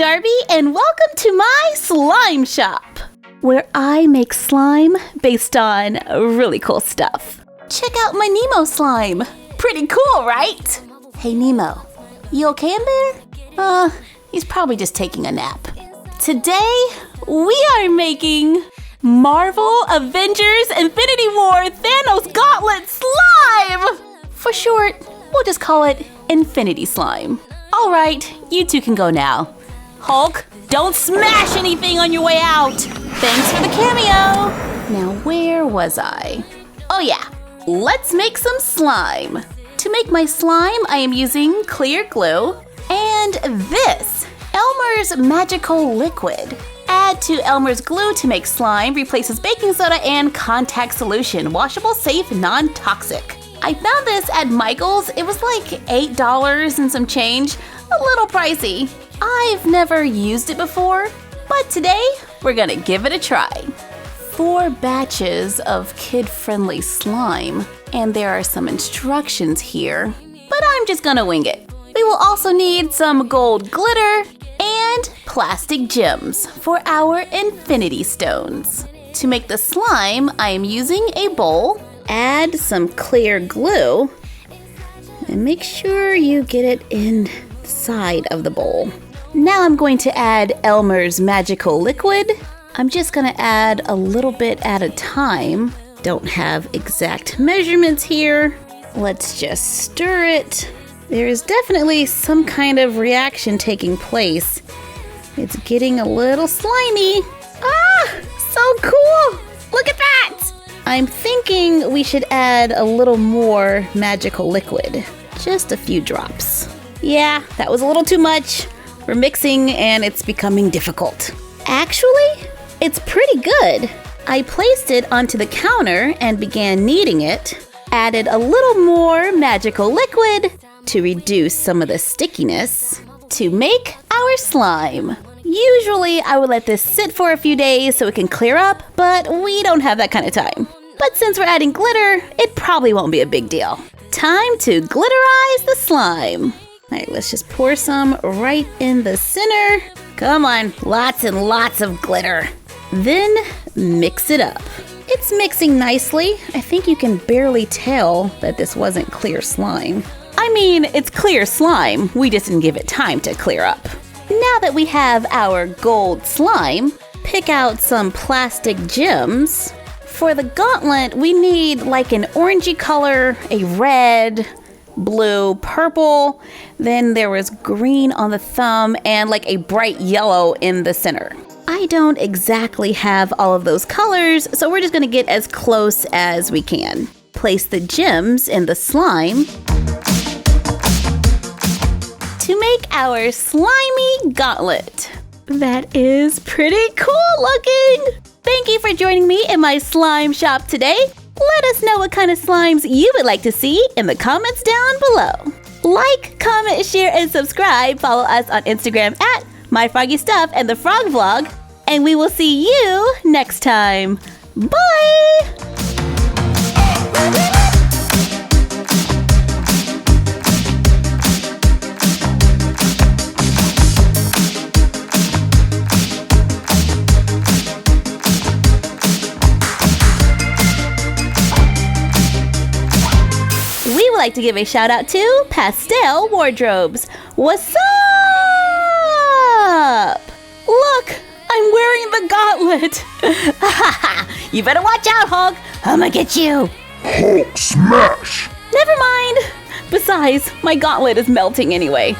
Darby, and welcome to my slime shop, where I make slime based on really cool stuff. Check out my Nemo slime. Pretty cool, right? Hey Nemo, you okay in there? He's probably just taking a nap. Today, we are making Marvel Avengers Infinity War Thanos Gauntlet Slime! For short, we'll just call it Infinity Slime. All right, you two can go now. Hulk, don't smash anything on your way out. Thanks for the cameo. Now, where was I? Oh yeah, let's make some slime. To make my slime, I am using clear glue and this, Elmer's Magical Liquid. Add to Elmer's glue to make slime, replaces baking soda and contact solution. Washable, safe, non-toxic. I found this at Michael's. It was like $8 and some change. A little pricey. I've never used it before, but today we're gonna give it a try. 4 batches of kid-friendly slime, and there are some instructions here, but I'm just gonna wing it. We will also need some gold glitter and plastic gems for our infinity stones. To make the slime, I am using a bowl. Add some clear glue and make sure you get it inside of the bowl. Now I'm going to add Elmer's Magical Liquid. I'm just gonna add a little bit at a time. Don't have exact measurements here. Let's just stir it. There is definitely some kind of reaction taking place. It's getting a little slimy. Ah, so cool! Look at that! I'm thinking we should add a little more magical liquid. Just a few drops. Yeah, that was a little too much. We're mixing and it's becoming difficult. Actually, it's pretty good. I placed it onto the counter and began kneading it. Added a little more magical liquid to reduce some of the stickiness to make our slime. Usually I would let this sit for a few days so it can clear up, but we don't have that kind of time. But since we're adding glitter, it probably won't be a big deal. Time to glitterize the slime. All right, let's just pour some right in the center. Come on, lots and lots of glitter. Then mix it up. It's mixing nicely. I think you can barely tell that this wasn't clear slime. I mean, it's clear slime. We just didn't give it time to clear up. Now that we have our gold slime, pick out some plastic gems. For the gauntlet, we need like an orangey color, a red, blue, purple. Then there was green on the thumb and like a bright yellow in the center. I don't exactly have all of those colors, so we're just gonna get as close as we can. Place the gems in the slime to make our slimy gauntlet. That is pretty cool looking. Thank you for joining me in my slime shop today. Let us know what kind of slimes you would like to see in the comments down below. Like, comment, share, and subscribe. Follow us on Instagram at My Froggy Stuff and The Frog Vlog. And we will see you next time. Bye! We would like to give a shout out to Pastel Wardrobes. What's up? Look, I'm wearing the gauntlet. You better watch out, Hulk. I'ma get you. Hulk smash! Never mind. Besides, my gauntlet is melting anyway.